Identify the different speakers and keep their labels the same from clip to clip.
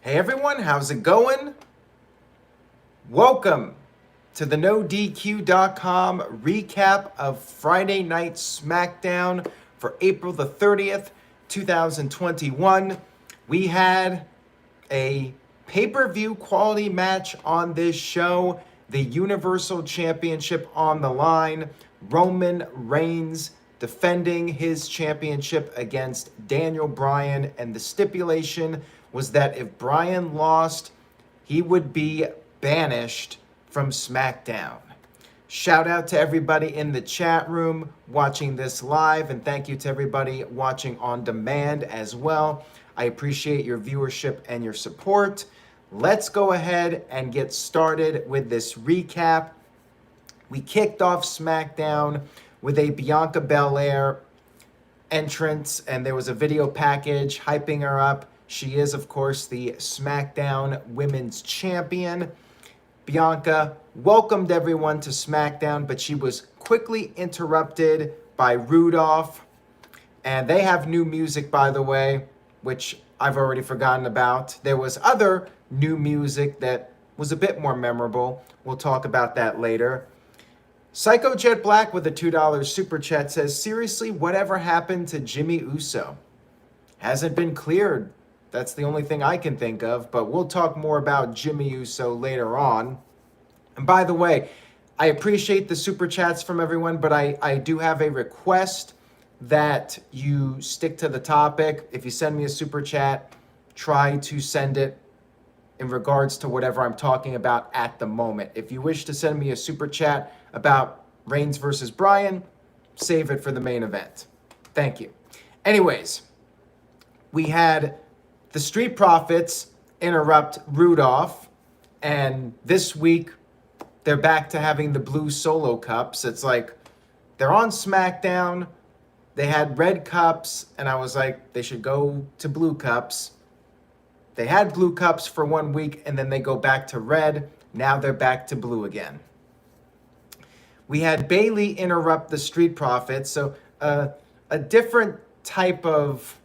Speaker 1: Hey everyone, how's it going? Welcome to the NoDQ.com recap of Friday Night Smackdown for April the 30th, 2021. We had a pay-per-view quality match on this show, the Universal Championship on the line, Roman Reigns defending his championship against Daniel Bryan, and the stipulation was that if Bryan lost, he would be banished from SmackDown. Shout out to everybody in the chat room watching this live, and thank you to everybody watching on demand as well. I appreciate your viewership and your support. Let's go ahead and get started with this recap. We kicked off SmackDown with a Bianca Belair entrance, and there was a video package hyping her up. She is, of course, the SmackDown Women's Champion. Bianca welcomed everyone to SmackDown, but she was quickly interrupted by Rudolph. And they have new music, by the way, which I've already forgotten about. There was other new music that was a bit more memorable. We'll talk about that later. Psycho Jet Black with a $2 super chat says, seriously, whatever happened to Jimmy Uso? Hasn't been cleared. That's the only thing I can think of, but we'll talk more about Jimmy Uso later on. And by the way, I appreciate the super chats from everyone, but I do have a request that you stick to the topic. If you send me a super chat, try to send it in regards to whatever I'm talking about at the moment. If you wish to send me a super chat about Reigns versus Bryan, save it for the main event. Thank you. Anyways, we had the Street Profits interrupt Rudolph, and this week they're back to having the blue solo cups. It's like they're on SmackDown. They had red cups, and I was like, they should go to blue cups. They had blue cups for 1 week, and then they go back to red. Now they're back to blue again. We had Bayley interrupt the Street Profits, so a different type of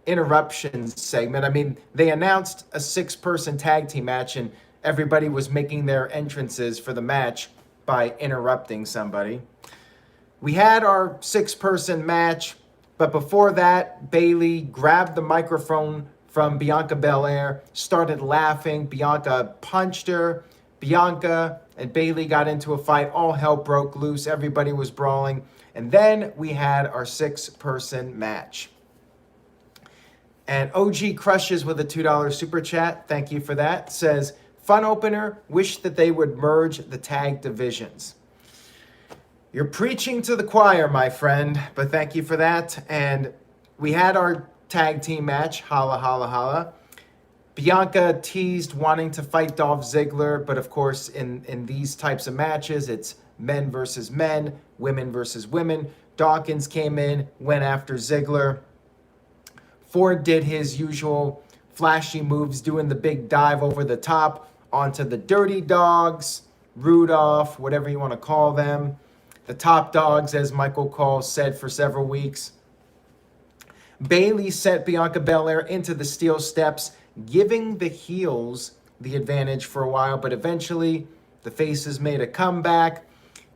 Speaker 1: interruption segment. I mean, they announced a 6-person tag team match, and everybody was making their entrances for the match by interrupting somebody. We had our 6-person match, but before that, Bayley grabbed the microphone from Bianca Belair, started laughing. Bianca punched her. Bianca and Bayley got into a fight. All hell broke loose. Everybody was brawling. And then we had our 6-person match. And OG Crushes with a $2 super chat, thank you for that, says, fun opener, wish that they would merge the tag divisions. You're preaching to the choir, my friend, but thank you for that. And we had our tag team match, holla, holla, holla. Bianca teased wanting to fight Dolph Ziggler, but of course in these types of matches, it's men versus men, women versus women. Dawkins came in, went after Ziggler. Ford did his usual flashy moves, doing the big dive over the top onto the Dirty Dogs, Rudolph, whatever you want to call them. The Top Dogs, as Michael Cole said for several weeks. Bayley set Bianca Belair into the steel steps, giving the heels the advantage for a while, but eventually the faces made a comeback.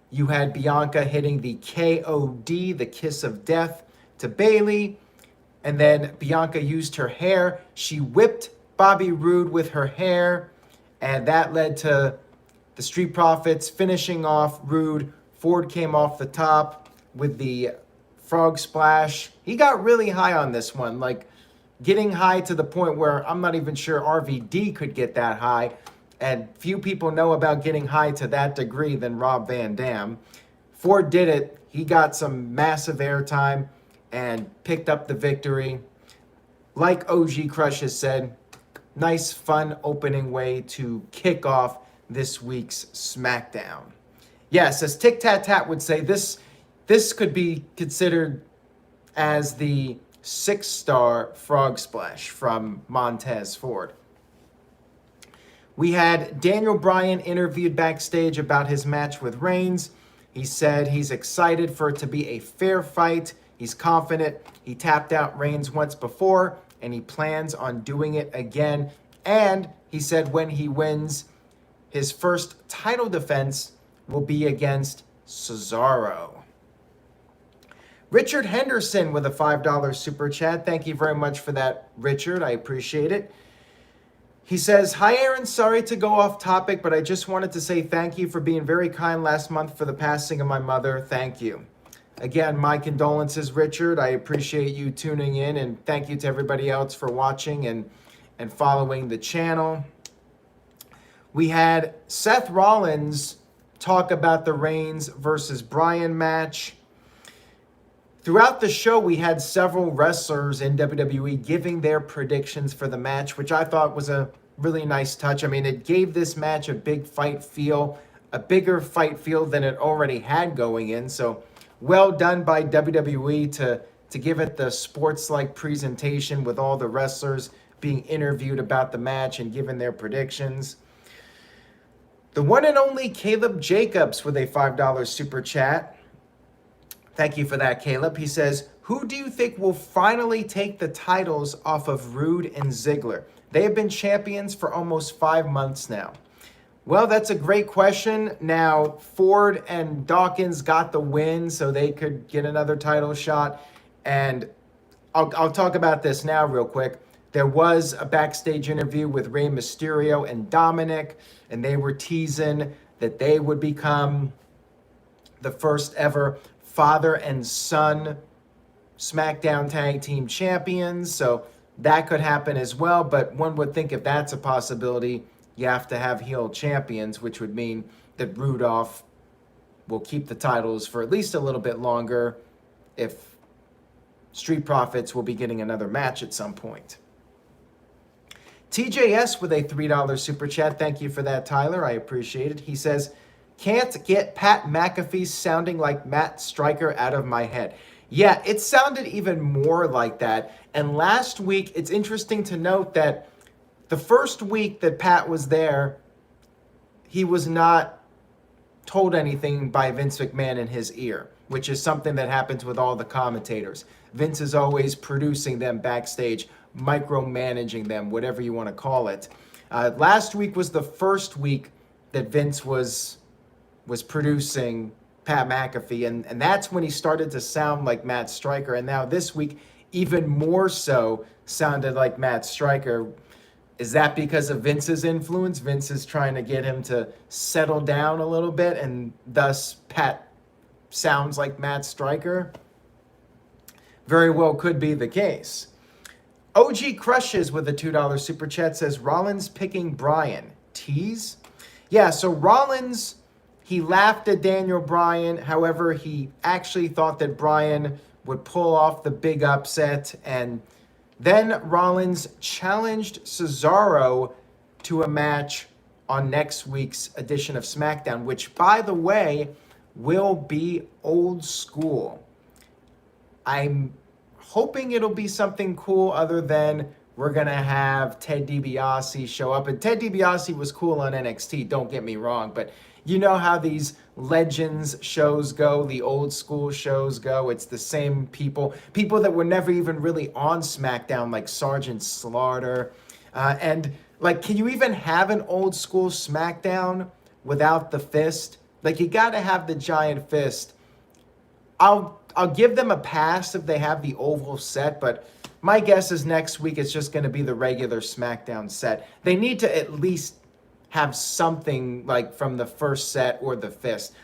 Speaker 1: You had Bianca hitting the KOD, the kiss of death, to Bayley. And then Bianca used her hair. She whipped Bobby Roode with her hair. And that led to the Street Profits finishing off Roode. Ford came off the top with the frog splash. He got really high on this one. Like getting high to the point where I'm not even sure RVD could get that high. And few people know about getting high to that degree than Rob Van Dam. Ford did it. He got some massive airtime and picked up the victory. Like OG Crush has said, nice, fun opening way to kick off this week's SmackDown. Yes, as Tic Tat Tat would say, this could be considered as the 6-star frog splash from Montez Ford. We had Daniel Bryan interviewed backstage about his match with Reigns. He said he's excited for it to be a fair fight. He's confident. He tapped out Reigns once before, and he plans on doing it again. And he said when he wins, his first title defense will be against Cesaro. Richard Henderson with a $5 super chat. Thank you very much for that, Richard. I appreciate it. He says, "Hi, Aaron. Sorry to go off topic, but I just wanted to say thank you for being very kind last month for the passing of my mother. Thank you." Again, my condolences, Richard. I appreciate you tuning in, and thank you to everybody else for watching and following the channel. We had Seth Rollins talk about the Reigns versus Bryan match. Throughout the show, we had several wrestlers in WWE giving their predictions for the match, which I thought was a really nice touch. I mean, it gave this match a big fight feel, a bigger fight feel than it already had going in. So well done by WWE to give it the sports-like presentation with all the wrestlers being interviewed about the match and giving their predictions. The one and only Caleb Jacobs with a $5 super chat. Thank you for that, Caleb. He says, "Who do you think will finally take the titles off of Rude and Ziggler? They have been champions for almost 5 months now." Well, that's a great question. Now, Ford and Dawkins got the win, so they could get another title shot. And I'll talk about this now real quick. There was a backstage interview with Rey Mysterio and Dominic, and they were teasing that they would become the first ever father and son SmackDown Tag Team Champions. So that could happen as well. But one would think if that's a possibility, you have to have heel champions, which would mean that Rudolph will keep the titles for at least a little bit longer if Street Profits will be getting another match at some point. TJS with a $3 super chat. Thank you for that, Tyler. I appreciate it. He says, "Can't get Pat McAfee sounding like Matt Striker out of my head." Yeah, it sounded even more like that. And last week, it's interesting to note that the first week that Pat was there, he was not told anything by Vince McMahon in his ear, which is something that happens with all the commentators. Vince is always producing them backstage, micromanaging them, whatever you want to call it. Last week was the first week that Vince was producing Pat McAfee, and that's when he started to sound like Matt Striker. And now this week, even more so, sounded like Matt Striker. Is that because of Vince's influence? Vince is trying to get him to settle down a little bit, and thus Pat sounds like Matt Striker? Very well could be the case. OG Crushes with a $2 super chat says, "Rollins picking Bryan. Tease?" Yeah, so Rollins, he laughed at Daniel Bryan. However, he actually thought that Bryan would pull off the big upset. And then Rollins challenged Cesaro to a match on next week's edition of SmackDown, which, by the way, will be old school. I'm hoping it'll be something cool other than we're going to have Ted DiBiase show up. And Ted DiBiase was cool on NXT, don't get me wrong. But you know how these Legends shows go, the old school shows go. It's the same people that were never even really on SmackDown, like Sergeant Slaughter. And like, can you even have an old school SmackDown without the fist? Like, you got to have the giant fist. I'll give them a pass if they have the oval set, but my guess is next week it's just going to be the regular SmackDown set. They need to at least have something like from the first set or the fist.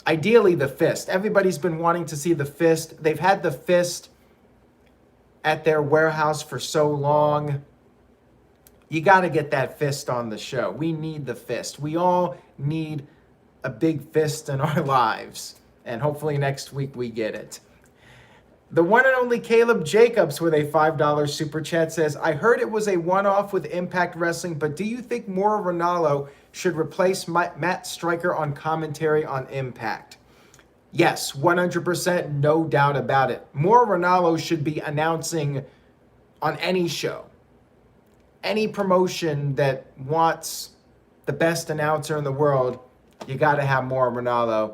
Speaker 1: Ideally, the fist. Everybody's been wanting to see the fist. They've had the fist at their warehouse for so long. You got to get that fist on the show. We need the fist. We all need a big fist in our lives. And hopefully next week we get it. The one and only Caleb Jacobs with a $5 super chat says, "I heard it was a one-off with Impact Wrestling, but do you think Mauro Ranallo should replace Matt Striker on commentary on Impact?" Yes, 100%, no doubt about it. Mauro Ranallo should be announcing on any show. Any promotion that wants the best announcer in the world, you got to have Mauro Ranallo.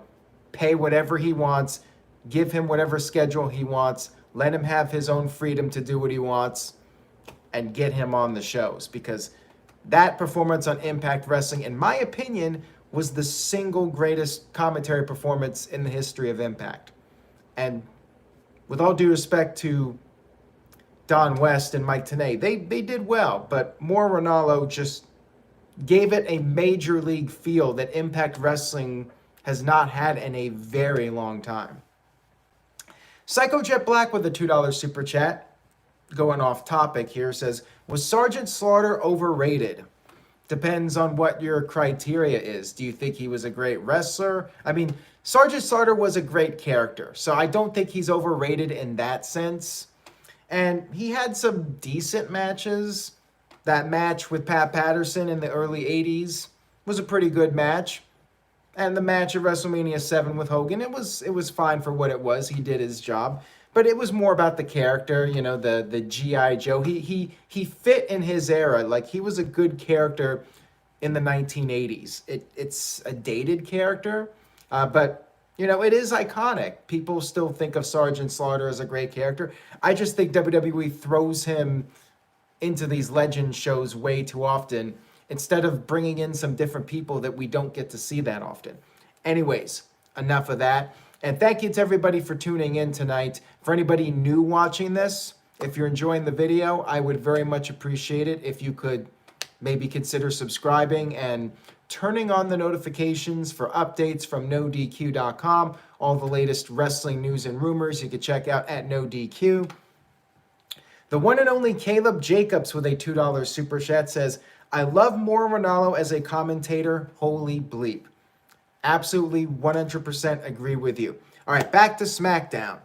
Speaker 1: Pay whatever he wants. Give him whatever schedule he wants. Let him have his own freedom to do what he wants. and get him on the shows, because that performance on Impact Wrestling, in my opinion, was the single greatest commentary performance in the history of Impact. And with all due respect to Don West and Mike Tenay, they did well, but Mauro Ranallo just gave it a major league feel that Impact Wrestling has not had in a very long time. Psycho Jet Black with a $2 super chat, going off topic here, says, was Sergeant Slaughter overrated? Depends on what your criteria is. Do you think he was a great wrestler? I mean, Sergeant Slaughter was a great character, so I don't think he's overrated in that sense. And he had some decent matches. That match with Pat Patterson in the early 80s was a pretty good match. And the match at WrestleMania 7 with Hogan, it was fine for what it was. He did his job. But it was more about the character, you know, the G.I. Joe. He fit in his era. Like, he was a good character in the 1980s. It's a dated character, but, you know, it is iconic. People still think of Sergeant Slaughter as a great character. I just think WWE throws him into these legend shows way too often, instead of bringing in some different people that we don't get to see that often. Anyways, enough of that. And thank you to everybody for tuning in tonight. For anybody new watching this, if you're enjoying the video, I would very much appreciate it if you could maybe consider subscribing and turning on the notifications for updates from NoDQ.com. All the latest wrestling news and rumors you can check out at NoDQ. The one and only Caleb Jacobs with a $2 super chat says, I love Mauro Ranallo as a commentator. Holy bleep. Absolutely 100% agree with you. All right, back to SmackDown.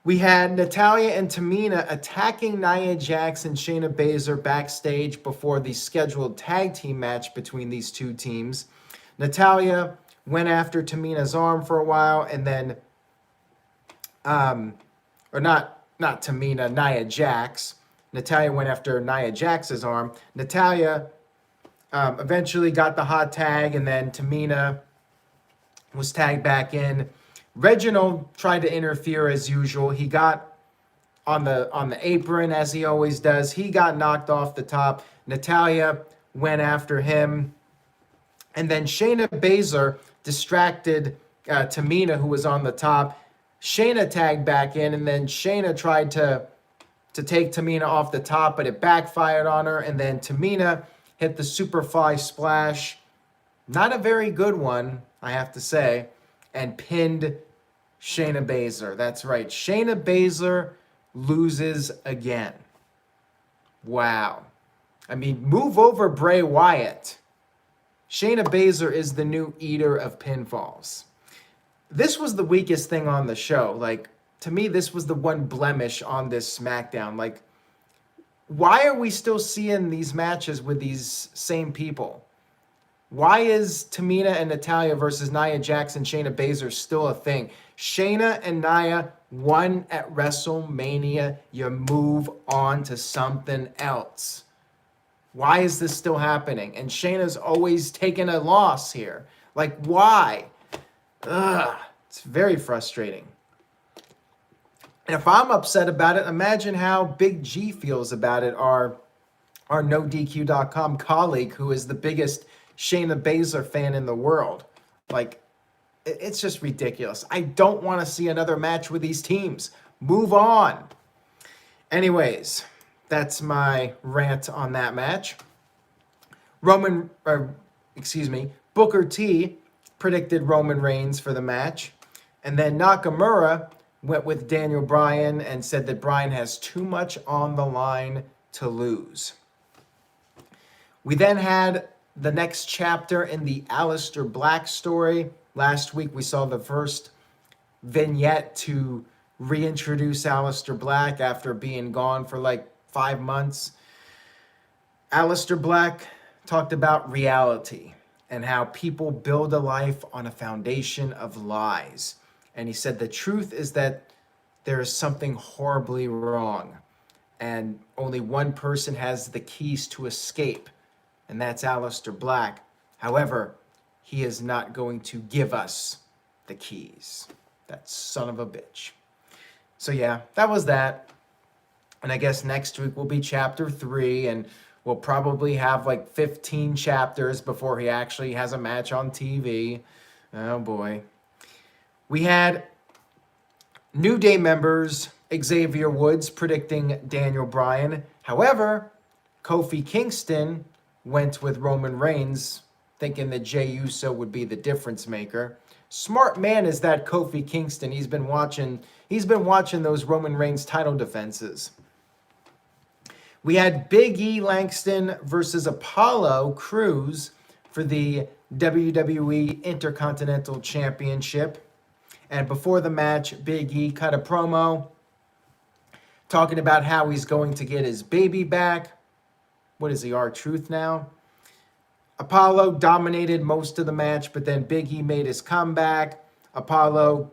Speaker 1: We had Natalya and Tamina attacking Nia Jax and Shayna Baszler backstage before the scheduled tag team match between these two teams. Natalya went after Tamina's arm for a while, and then, not Tamina, Nia Jax. Natalya went after Nia Jax's arm. Natalya eventually got the hot tag, and then Tamina was tagged back in. Reginald tried to interfere as usual. He got on the apron, as he always does. He got knocked off the top. Natalya went after him. And then Shayna Baszler distracted Tamina, who was on the top. Shayna tagged back in, and then Shayna tried to take Tamina off the top, but it backfired on her. And then Tamina hit the Superfly Splash. Not a very good one, I have to say. And pinned Shayna Baszler. That's right. Shayna Baszler loses again. Wow. I mean, move over Bray Wyatt. Shayna Baszler is the new eater of pinfalls. This was the weakest thing on the show. Like, to me, this was the one blemish on this SmackDown. Like, why are we still seeing these matches with these same people? Why is Tamina and Natalya versus Nia Jax and Shayna Baszler still a thing? Shayna and Nia won at WrestleMania. You move on to something else. Why is this still happening? And Shayna's always taking a loss here. Like, why? Ugh, it's very frustrating. And if I'm upset about it, imagine how Big G feels about it, our NoDQ.com colleague, who is the biggest Shayna Baszler fan in the world. Like, it's just ridiculous. I don't want to see another match with these teams. Move on. Anyways, that's my rant on that match. Booker T predicted Roman Reigns for the match. And then Nakamura went with Daniel Bryan and said that Bryan has too much on the line to lose. We then had the next chapter in the Aleister Black story. Last week we saw the first vignette to reintroduce Aleister Black after being gone for like 5 months. Aleister Black talked about reality and how people build a life on a foundation of lies. And he said the truth is that there is something horribly wrong, and only one person has the keys to escape, and that's Aleister Black. However, he is not going to give us the keys. That son of a bitch. So yeah, that was that. And I guess next week will be chapter 3, and we'll probably have like 15 chapters before he actually has a match on TV. Oh boy. We had New Day members Xavier Woods predicting Daniel Bryan. However, Kofi Kingston went with Roman Reigns, thinking that Jey Uso would be the difference maker. Smart man is that Kofi Kingston. He's been watching those Roman Reigns title defenses. We had Big E Langston versus Apollo Cruz for the WWE Intercontinental Championship. And before the match, Big E cut a promo talking about how he's going to get his baby back. What is he, R-Truth now? Apollo dominated most of the match, but then Big E made his comeback. Apollo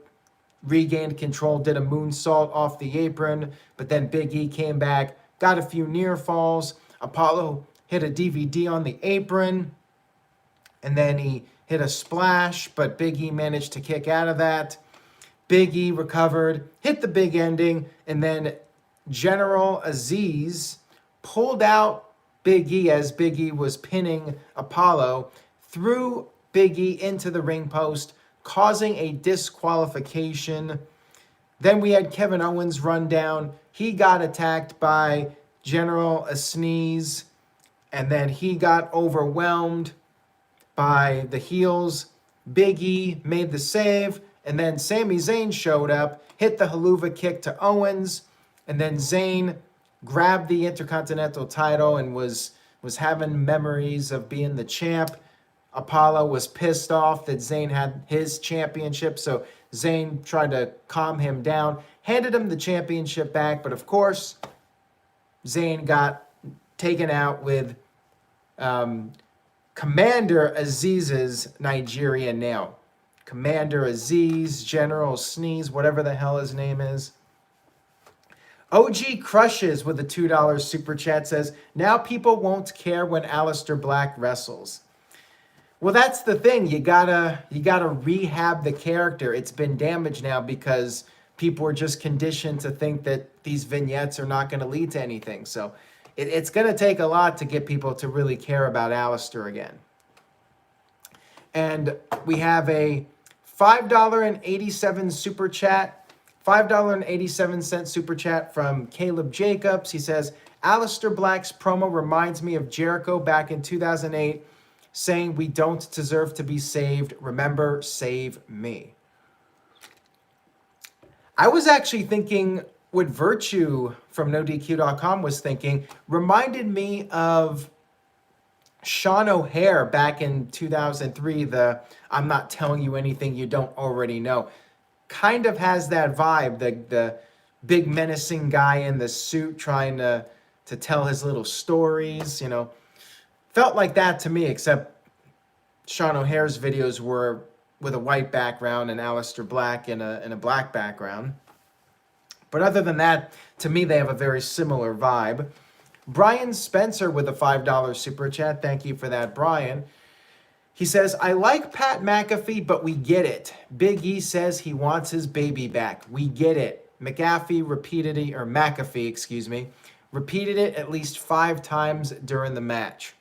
Speaker 1: regained control, did a moonsault off the apron, but then Big E came back, got a few near falls. Apollo hit a DVD on the apron, and then he hit a splash, but Big E managed to kick out of that. Big E recovered, hit the big ending, and then General Aziz pulled out Big E as Big E was pinning Apollo, threw Big E into the ring post, causing a disqualification. Then we had Kevin Owens run down. He got attacked by General Aziz, and then he got overwhelmed by the heels. Big E made the save, and then Sami Zayn showed up, hit the haluva kick to Owens, and then Zayn grabbed the Intercontinental title and was having memories of being the champ. Apollo was pissed off that Zayn had his championship, so Zayn tried to calm him down, handed him the championship back, but of course, Zayn got taken out with Commander Aziz's Nigerian nail. Commander Aziz, General Sneeze, whatever the hell his name is. OG Crushes with a $2 super chat says, now people won't care when Aleister Black wrestles. Well, that's the thing. You gotta rehab the character. It's been damaged now because people are just conditioned to think that these vignettes are not going to lead to anything. So it's going to take a lot to get people to really care about Aleister again. And we have a $5.87 super chat. $5.87 super chat from Caleb Jacobs. He says, Aleister Black's promo reminds me of Jericho back in 2008 saying we don't deserve to be saved. Remember, save me. I was actually thinking what Virtue from NoDQ.com was thinking reminded me of Sean O'Hare back in 2003, the I'm not telling you anything you don't already know. Kind of has that vibe, the big menacing guy in the suit trying to tell his little stories, you know. Felt like that to me, except Sean O'Hare's videos were with a white background and Aleister Black in a black background. But other than that, to me, they have a very similar vibe. Brian Spencer with a $5 super chat. Thank you for that, Brian. He says, I like Pat McAfee, but we get it. Big E says he wants his baby back. We get it. McAfee repeated it, or McAfee, excuse me, repeated it at least 5 times during the match.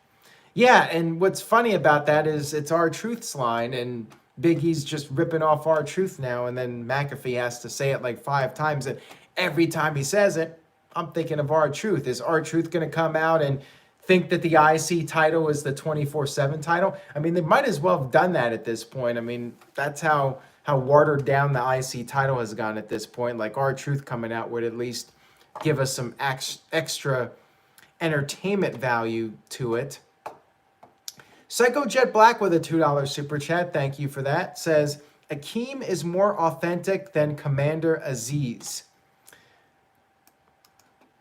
Speaker 1: Yeah, and what's funny about that is it's R-Truth's line, and Big E's just ripping off R-Truth now, and then McAfee has to say it like 5 times, and every time he says it, I'm thinking of R-Truth. Is R-Truth going to come out and think that the IC title is the 24/7 title? I mean, they might as well have done that at this point. I mean, that's how watered down the IC title has gone at this point. Like, R-Truth coming out would at least give us some extra entertainment value to it. Psycho Jet Black with a $2 super chat. Thank you for that. Says, Akeem is more authentic than Commander Aziz.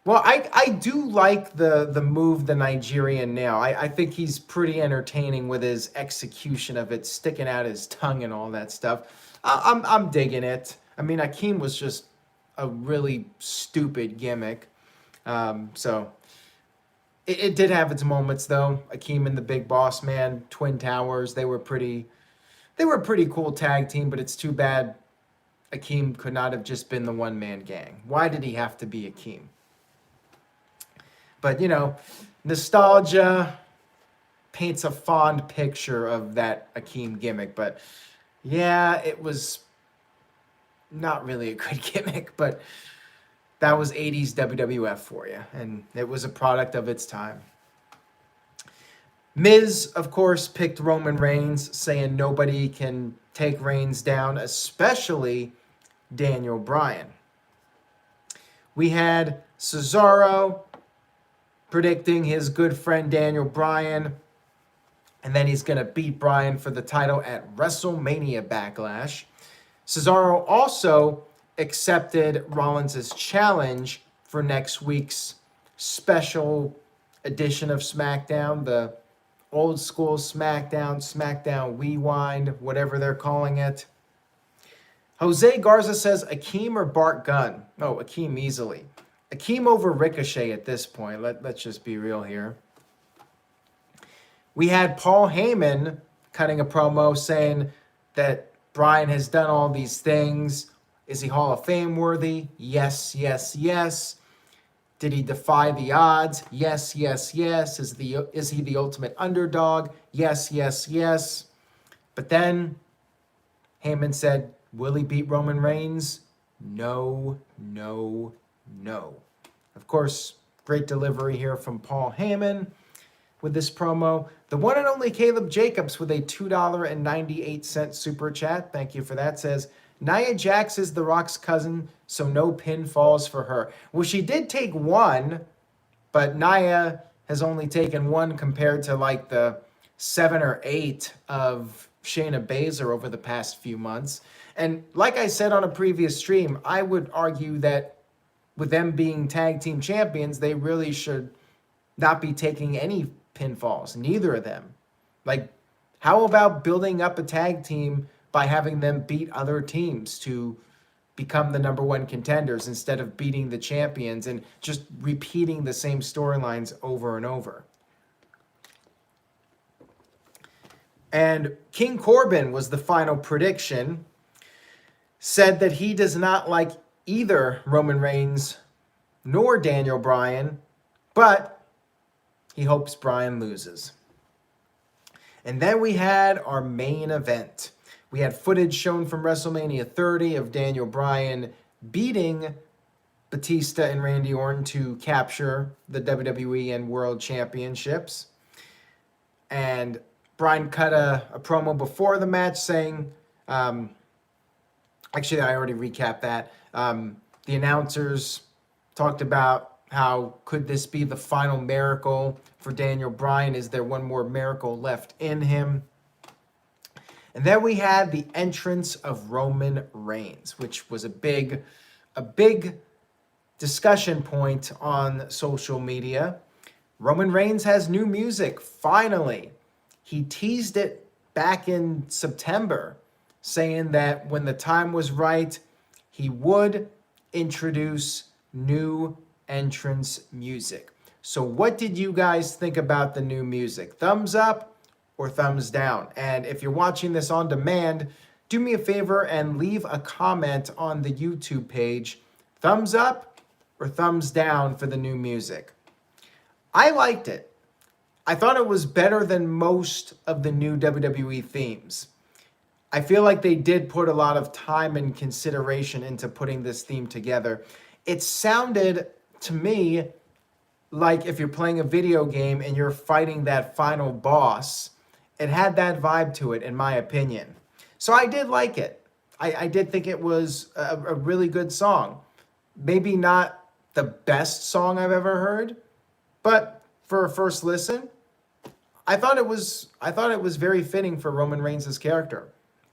Speaker 1: Well, I do like the move, the Nigerian nail. I think he's pretty entertaining with his execution of it, sticking out his tongue and all that stuff. I'm digging it. I mean, Akeem was just a really stupid gimmick. So it did have its moments, though. Akeem and the Big Boss Man, Twin Towers, they were a pretty cool tag team, but it's too bad Akeem could not have just been the one-man gang. Why did he have to be Akeem? But, nostalgia paints a fond picture of that Akeem gimmick. But, yeah, it was not really a good gimmick, but that was 80s WWF for you. And it was a product of its time. Miz, of course, picked Roman Reigns, saying nobody can take Reigns down, especially Daniel Bryan. We had Cesaro predicting his good friend Daniel Bryan, and then he's going to beat Bryan for the title at WrestleMania Backlash. Cesaro also accepted Rollins' challenge for next week's special edition of SmackDown, the old school SmackDown Rewind, whatever they're calling it. Jose Garza says Akeem or Bart Gunn? Oh, Akeem easily. Akeem over Ricochet at this point. Let's just be real here. We had Paul Heyman cutting a promo saying that Bryan has done all these things. Is he Hall of Fame worthy? Yes, yes, yes. Did he defy the odds? Yes, yes, yes. Is he the ultimate underdog? Yes, yes, yes. But then Heyman said, will he beat Roman Reigns? No, no, no. Of course, great delivery here from Paul Heyman with this promo. The one and only Caleb Jacobs with a $2.98 super chat. Thank you for that. Says, Nia Jax is The Rock's cousin, so no pinfalls for her. Well, she did take one, but Nia has only taken one compared to like the 7 or 8 of Shayna Baszler over the past few months. And like I said on a previous stream, I would argue that with them being tag team champions, they really should not be taking any pinfalls, neither of them. Like, how about building up a tag team by having them beat other teams to become the number one contenders instead of beating the champions and just repeating the same storylines over and over? And King Corbin was the final prediction, said that he does not like either Roman Reigns nor Daniel Bryan, but he hopes Bryan loses. And then we had our main event. We had footage shown from WrestleMania 30 of Daniel Bryan beating Batista and Randy Orton to capture the WWE and World Championships. And Bryan cut a promo before the match saying, actually, I already recapped that. The announcers talked about how could this be the final miracle for Daniel Bryan? Is there one more miracle left in him? And then we had the entrance of Roman Reigns, which was a big discussion point on social media. Roman Reigns has new music, finally. He teased it back in September, saying that when the time was right, he would introduce new entrance music. So what did you guys think about the new music? Thumbs up or thumbs down? And if you're watching this on demand, do me a favor and leave a comment on the YouTube page. Thumbs up or thumbs down for the new music? I liked it. I thought it was better than most of the new WWE themes. I feel like they did put a lot of time and consideration into putting this theme together. It sounded to me like if you're playing a video game and you're fighting that final boss. It had that vibe to it, in my opinion. So I did like it. I did think it was a really good song. Maybe not the best song I've ever heard, but for a first listen, I thought it was very fitting for Roman Reigns' character.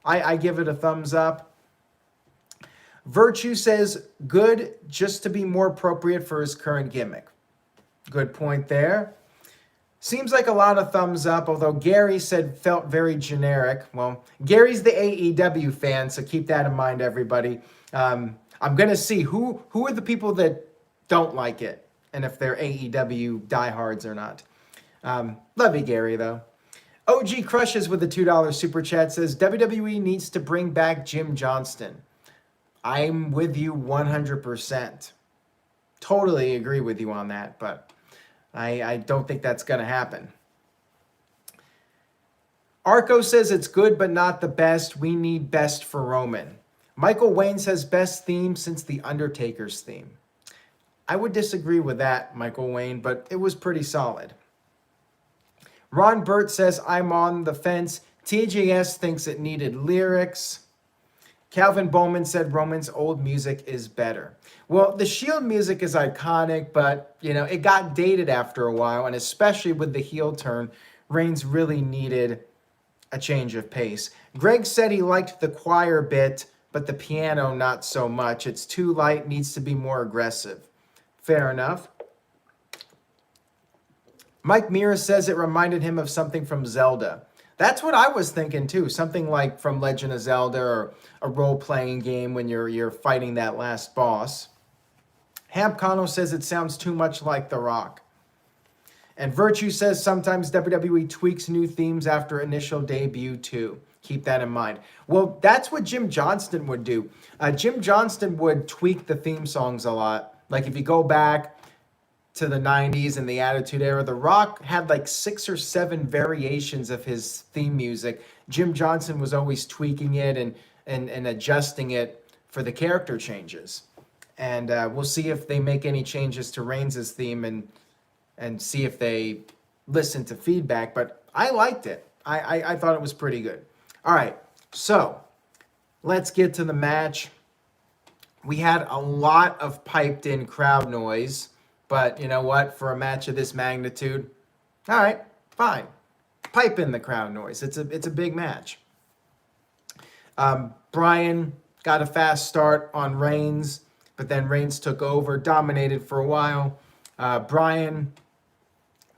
Speaker 1: I give it a thumbs up. Virtue says, good, just to be more appropriate for his current gimmick. Good point there. Seems like a lot of thumbs up, although Gary said felt very generic. Well, Gary's the AEW fan, so keep that in mind, everybody. I'm going to see who are the people that don't like it, and if they're AEW diehards or not. Love you, Gary, though. OG Crushes with the $2 super chat says, WWE needs to bring back Jim Johnston. I'm with you 100%. Totally agree with you on that, but I don't think that's going to happen. Arco says it's good but not the best. We need best for Roman. Michael Wayne says best theme since The Undertaker's theme. I would disagree with that, Michael Wayne, but it was pretty solid. Ron Burt says I'm on the fence. TJS thinks it needed lyrics. Calvin Bowman said Roman's old music is better. Well, the Shield music is iconic, but, it got dated after a while, and especially with the heel turn, Reigns really needed a change of pace. Greg said he liked the choir bit, but the piano not so much. It's too light, needs to be more aggressive. Fair enough. Mike Mira says it reminded him of something from Zelda. That's what I was thinking too. Something like from Legend of Zelda or a role-playing game when you're fighting that last boss. Hamp Connell says it sounds too much like The Rock. And Virtue says sometimes WWE tweaks new themes after initial debut too. Keep that in mind. Well, that's what Jim Johnston would do. Jim Johnston would tweak the theme songs a lot. Like if you go back to the 90s and the Attitude Era, The Rock had like 6 or 7 variations of his theme music. Jim Johnston was always tweaking it and adjusting it for the character changes. And we'll see if they make any changes to Reigns' theme and see if they listen to feedback. But I liked it. I thought it was pretty good. All right, so let's get to the match. We had a lot of piped in crowd noise, but you know what? For a match of this magnitude, all right, fine. Pipe in the crowd noise. It's a big match. Bryan got a fast start on Reigns, but then Reigns took over, dominated for a while. Bryan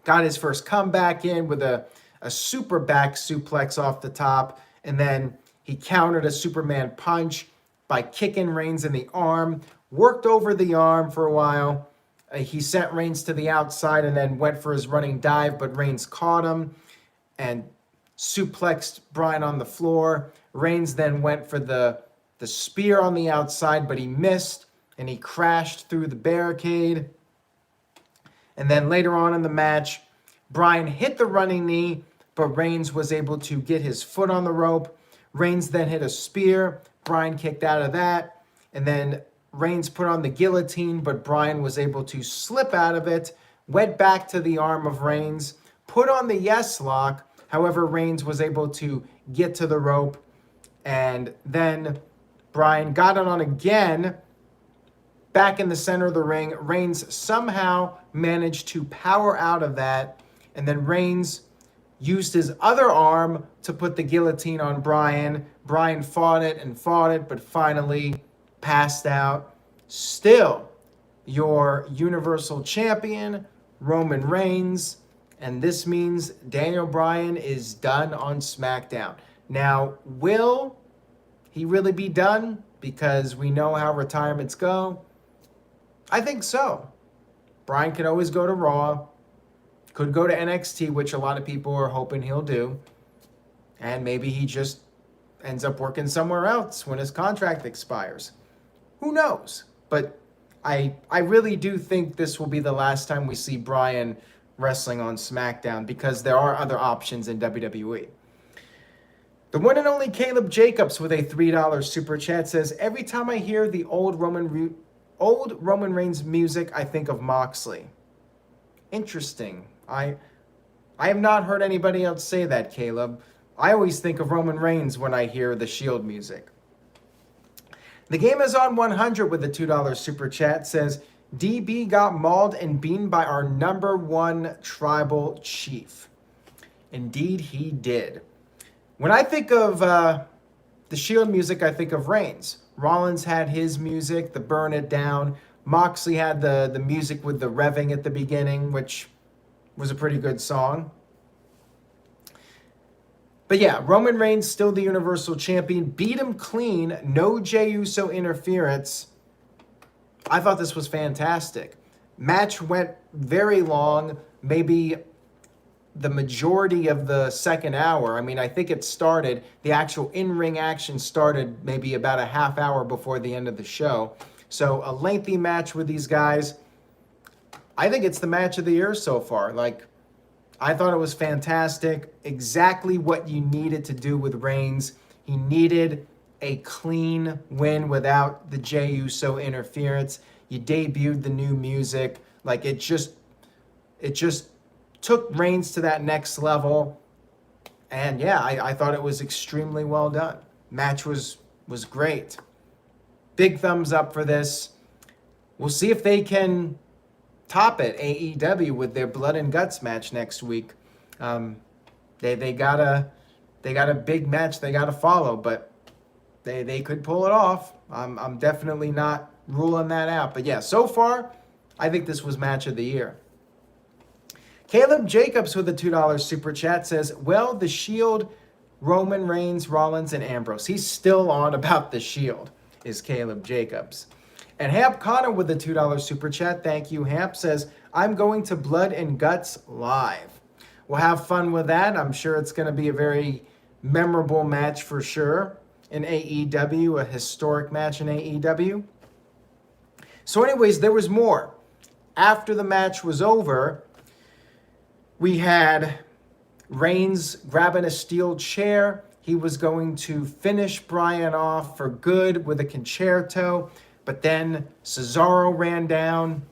Speaker 1: got his first comeback in with a super back suplex off the top, and then he countered a Superman punch by kicking Reigns in the arm, worked over the arm for a while. He sent Reigns to the outside and then went for his running dive, but Reigns caught him and suplexed Bryan on the floor. Reigns then went for the spear on the outside, but he missed, and he crashed through the barricade. And then later on in the match, Bryan hit the running knee, but Reigns was able to get his foot on the rope. Reigns then hit a spear. Bryan kicked out of that. And then Reigns put on the guillotine, but Bryan was able to slip out of it, went back to the arm of Reigns, put on the yes lock. However, Reigns was able to get to the rope. And then Bryan got it on again, back in the center of the ring. Reigns somehow managed to power out of that. And then Reigns used his other arm to put the guillotine on Bryan. Bryan fought it, but finally passed out. Still, your Universal Champion, Roman Reigns. And this means Daniel Bryan is done on SmackDown. Now, will he really be done? Because we know how retirements go. I think so. Bryan could always go to Raw. Could go to NXT, which a lot of people are hoping he'll do. And maybe he just ends up working somewhere else when his contract expires. Who knows? But I really do think this will be the last time we see Bryan wrestling on SmackDown, because there are other options in WWE. The one and only Caleb Jacobs with a $3 super chat says, every time I hear the old Roman Reigns music, I think of Moxley. Interesting. I have not heard anybody else say that, Caleb. I always think of Roman Reigns when I hear the Shield music. The Game is on 100 with a $2 super chat says, DB got mauled and beaten by our number one tribal chief. Indeed, he did. When I think of the Shield music, I think of Reigns. Rollins had his music, the Burn It Down. Moxley had the music with the revving at the beginning, which was a pretty good song. But yeah, Roman Reigns still the Universal Champion. Beat him clean. No Jey Uso interference. I thought this was fantastic. Match went very long, maybe the majority of the second hour. I mean, I think it started, the actual in-ring action started maybe about a half hour before the end of the show. So a lengthy match with these guys. I think it's the match of the year so far. Like, I thought it was fantastic. Exactly what you needed to do with Reigns. He needed a clean win without the Jey Uso interference. You debuted the new music. Like, it just took Reigns to that next level. And yeah, I thought it was extremely well done. Match was great. Big thumbs up for this. We'll see if they can top it, AEW, with their blood and guts match next week. They got a big match they got to follow, but they could pull it off. I'm definitely not ruling that out. But yeah, so far, I think this was match of the year. Caleb Jacobs with a $2 super chat says, well, the Shield, Roman Reigns, Rollins, and Ambrose. He's still on about the Shield, is Caleb Jacobs. And Hamp Connor with a $2 super chat, thank you, Hamp, says, I'm going to Blood and Guts live. We'll have fun with that. I'm sure it's going to be a very memorable match for sure in AEW, a historic match in AEW. So anyways, there was more. After the match was over, we had Reigns grabbing a steel chair. He was going to finish Bryan off for good with a concerto, but then Cesaro ran down.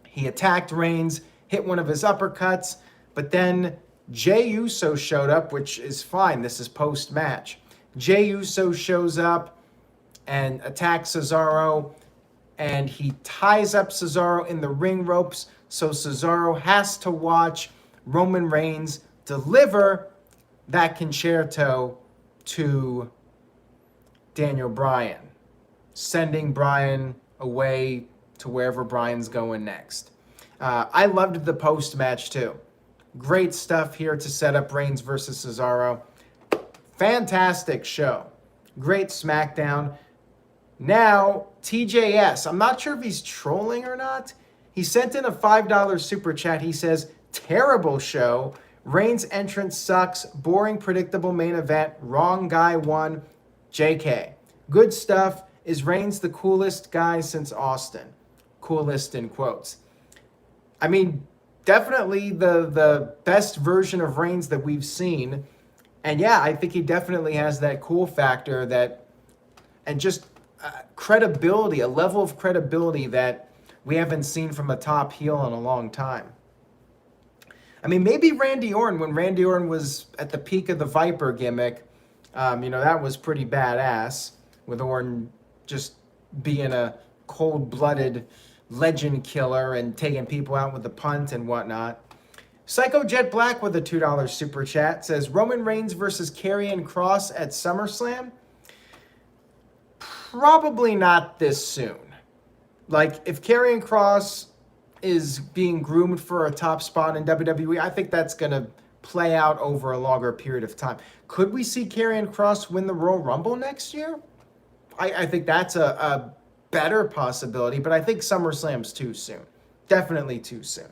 Speaker 1: He attacked Reigns, hit one of his uppercuts, but then Jey Uso showed up, which is fine. This is post-match. Jey Uso shows up and attacks Cesaro, and he ties up Cesaro in the ring ropes, so Cesaro has to watch Roman Reigns deliver that concerto to Daniel Bryan, sending Bryan away to wherever Bryan's going next. I loved the post-match too. Great stuff here to set up Reigns versus Cesaro. Fantastic show. Great SmackDown. Now, TJS, I'm not sure if he's trolling or not. He sent in a $5 super chat. He says, terrible show. Reigns' entrance sucks. Boring, predictable main event. Wrong guy won. JK. Good stuff. Is Reigns the coolest guy since Austin? Coolest in quotes. I mean, definitely the best version of Reigns that we've seen. And yeah, I think he definitely has that cool factor and just credibility, a level of credibility that we haven't seen from a top heel in a long time. I mean, maybe Randy Orton, when Randy Orton was at the peak of the Viper gimmick, that was pretty badass, with Orton just being a cold-blooded legend killer and taking people out with the punt and whatnot. Psycho Jet Black with a $2 super chat says, Roman Reigns versus Karrion Kross at SummerSlam? Probably not this soon. Like, if Karrion Kross is being groomed for a top spot in WWE, I think that's going to play out over a longer period of time. Could we see Karrion Kross win the Royal Rumble next year? I think that's a better possibility, but I think SummerSlam's too soon. Definitely too soon.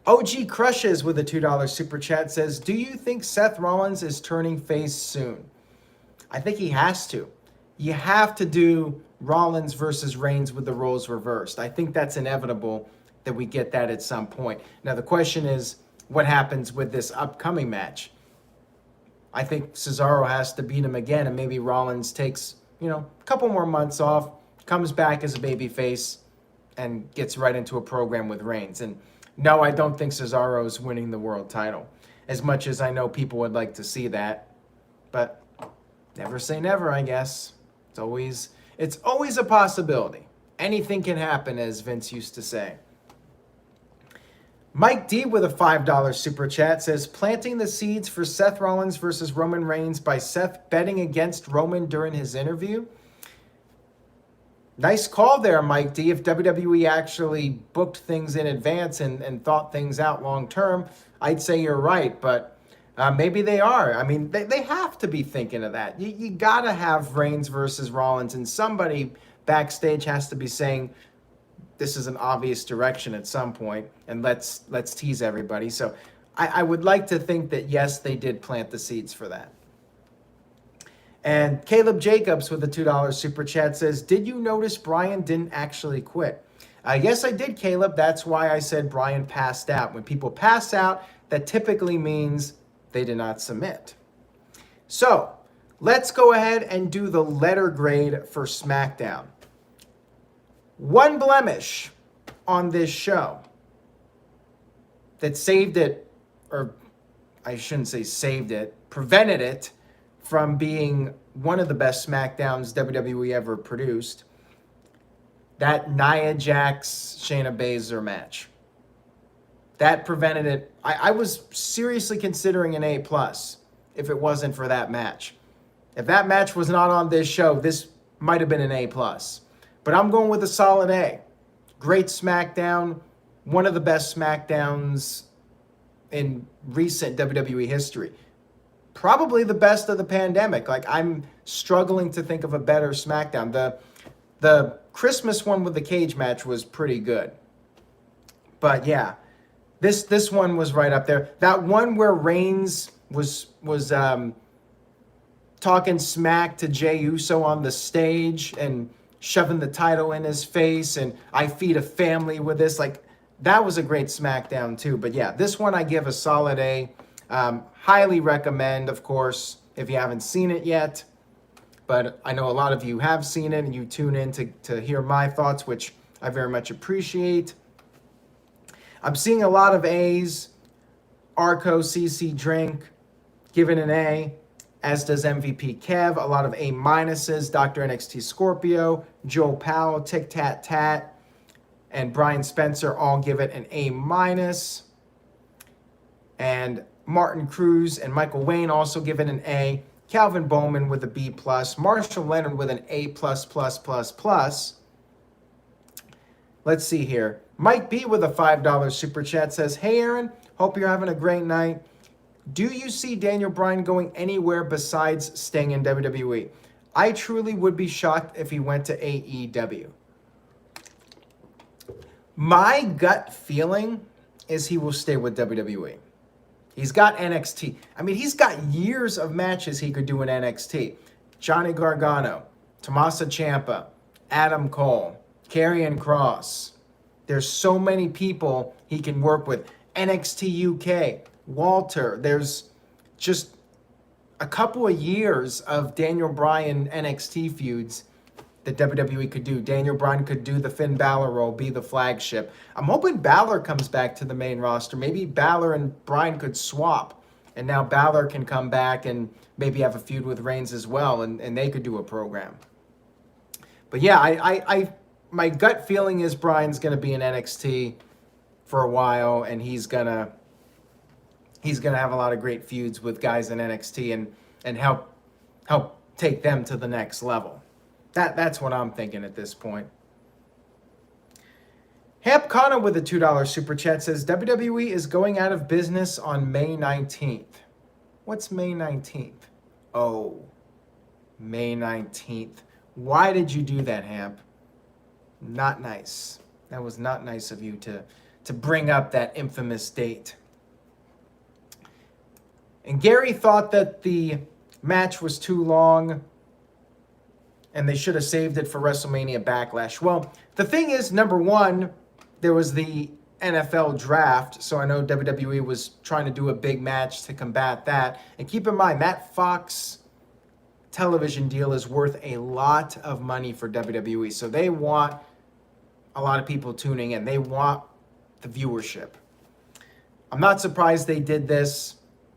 Speaker 1: OG Crushes with a $2 super chat says, do you think Seth Rollins is turning face soon? I think he has to. You have to do Rollins versus Reigns with the roles reversed. I think that's inevitable that we get that at some point. Now, the question is, what happens with this upcoming match? I think Cesaro has to beat him again, and maybe Rollins takes, a couple more months off, comes back as a babyface, and gets right into a program with Reigns. And no, I don't think Cesaro's winning the world title, as much as I know people would like to see that. But never say never, I guess. It's always a possibility. Anything can happen, as Vince used to say. Mike D with a $5 super chat says, planting the seeds for Seth Rollins versus Roman Reigns by Seth betting against Roman during his interview. Nice call there, Mike D. If WWE actually booked things in advance and thought things out long term, I'd say you're right, but maybe they are. I mean, they have to be thinking of that. You got to have Reigns versus Rollins, and somebody backstage has to be saying, this is an obvious direction at some point, and let's tease everybody. So I would like to think that, yes, they did plant the seeds for that. And Caleb Jacobs with a $2 super chat says, did you notice Bryan didn't actually quit? Yes, I did, Caleb. That's why I said Bryan passed out. When people pass out, that typically means they did not submit. So let's go ahead and do the letter grade for SmackDown. One blemish on this show that saved it, or I shouldn't say saved it, prevented it from being one of the best SmackDowns WWE ever produced, that Nia Jax Shayna Baszler match. That prevented it. I was seriously considering an A+ if it wasn't for that match. If that match was not on this show, this might have been an A+. But I'm going with a solid A. Great SmackDown, one of the best SmackDowns in recent WWE history. Probably the best of the pandemic. Like, I'm struggling to think of a better SmackDown. The Christmas one with the cage match was pretty good. But yeah, this one was right up there. That one where Reigns was talking smack to Jey Uso on the stage and shoving the title in his face, and I feed a family with this. Like, that was a great SmackDown too. But yeah, this one I give a solid A. Highly recommend, of course, if you haven't seen it yet. But I know a lot of you have seen it and you tune in to hear my thoughts, which I very much appreciate. I'm seeing a lot of A's. Arco CC Drink given an A, as does MVP Kev. A lot of A minuses. Dr. NXT Scorpio, Joe Powell, Tic Tat Tat, and Brian Spencer all give it an A minus. And Martin Cruz and Michael Wayne also give it an A. Calvin Bowman with a B+. Marshall Leonard with an A++++. Let's see here. Mike B with a $5 super chat says, hey Aaron, hope you're having a great night. Do you see Daniel Bryan going anywhere besides staying in WWE? I truly would be shocked if he went to AEW. My gut feeling is he will stay with WWE. He's got NXT. I mean, he's got years of matches he could do in NXT. Johnny Gargano, Tommaso Ciampa, Adam Cole, Karrion Kross. There's so many people he can work with. NXT UK, Walter. There's just a couple of years of Daniel Bryan NXT feuds that WWE could do. Daniel Bryan could do the Finn Balor role, be the flagship. I'm hoping Balor comes back to the main roster. Maybe Balor and Bryan could swap, and now Balor can come back and maybe have a feud with Reigns as well, and they could do a program. But yeah, I my gut feeling is Bryan's going to be in NXT for a while, and he's gonna have a lot of great feuds with guys in NXT and help take them to the next level. That's what I'm thinking at this point. Hamp Connor with a $2 super chat says, WWE is going out of business on May 19th. What's May 19th? Oh, May 19th. Why did you do that, Hamp? Not nice. That was not nice of you to bring up that infamous date. And Gary thought that the match was too long and they should have saved it for WrestleMania Backlash. Well, the thing is, number one, there was the NFL draft, so I know WWE was trying to do a big match to combat that. And keep in mind, that Fox television deal is worth a lot of money for WWE, so they want a lot of people tuning in. They want the viewership. I'm not surprised they did this,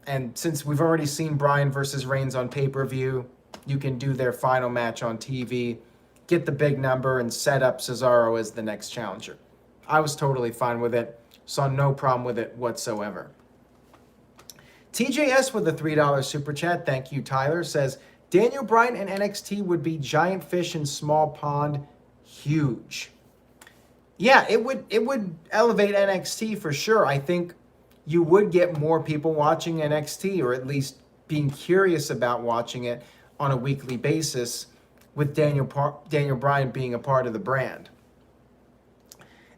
Speaker 1: and since we've already seen Bryan versus Reigns on pay-per-view, you can do their final match on TV, get the big number, and set up Cesaro as the next challenger. I was totally fine with it. Saw no problem with it whatsoever. TJS with a $3 super chat, thank you, Tyler, says, Daniel Bryan and NXT would be giant fish in small pond, huge. Yeah, it would elevate NXT for sure. I think you would get more people watching NXT, or at least being curious about watching it on a weekly basis, with Daniel Bryan being a part of the brand.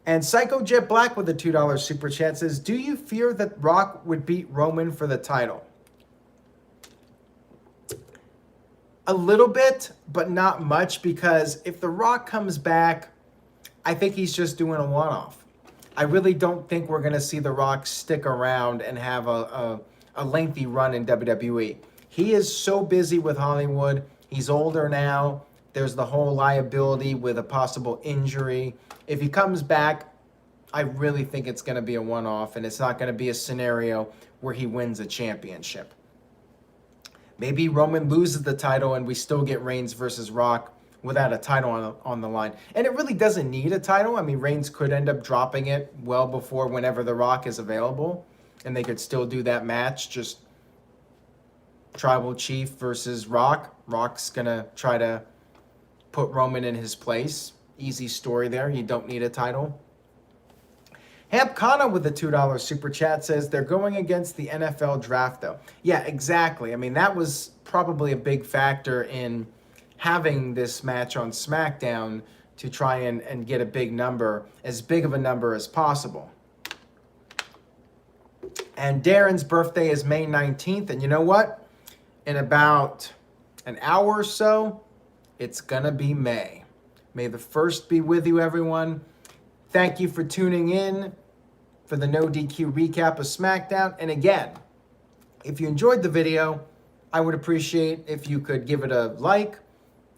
Speaker 1: And Psycho Jet Black with a $2 super chat says, do you fear that Rock would beat Roman for the title? A little bit, but not much, because if The Rock comes back, I think he's just doing a one-off. I really don't think we're going to see The Rock stick around and have a lengthy run in WWE. He is so busy with Hollywood. He's older now. There's the whole liability with a possible injury. If he comes back, I really think it's going to be a one-off, and it's not going to be a scenario where he wins a championship. Maybe Roman loses the title and we still get Reigns versus Rock without a title on the line. And it really doesn't need a title. I mean, Reigns could end up dropping it well before whenever The Rock is available, and they could still do that match, just Tribal Chief versus Rock. Rock's going to try to put Roman in his place. Easy story there. You don't need a title. Hamp Kana with the $2 super chat says they're going against the NFL draft, though. Yeah, exactly. I mean, that was probably a big factor in having this match on SmackDown, to try and get a big number, as big of a number as possible. And Darren's birthday is May 19th. And you know what? In about an hour or so, it's going to be May. May the 1st be with you, everyone. Thank you for tuning in for the No DQ recap of SmackDown. And again, if you enjoyed the video, I would appreciate if you could give it a like,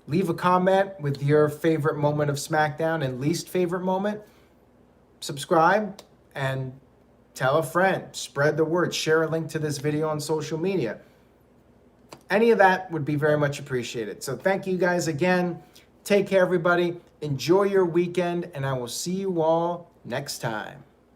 Speaker 1: leave a comment with your favorite moment of SmackDown and least favorite moment, subscribe, and tell a friend, spread the word, share a link to this video on social media. Any of that would be very much appreciated. So thank you guys again. Take care, everybody. Enjoy your weekend, and I will see you all next time.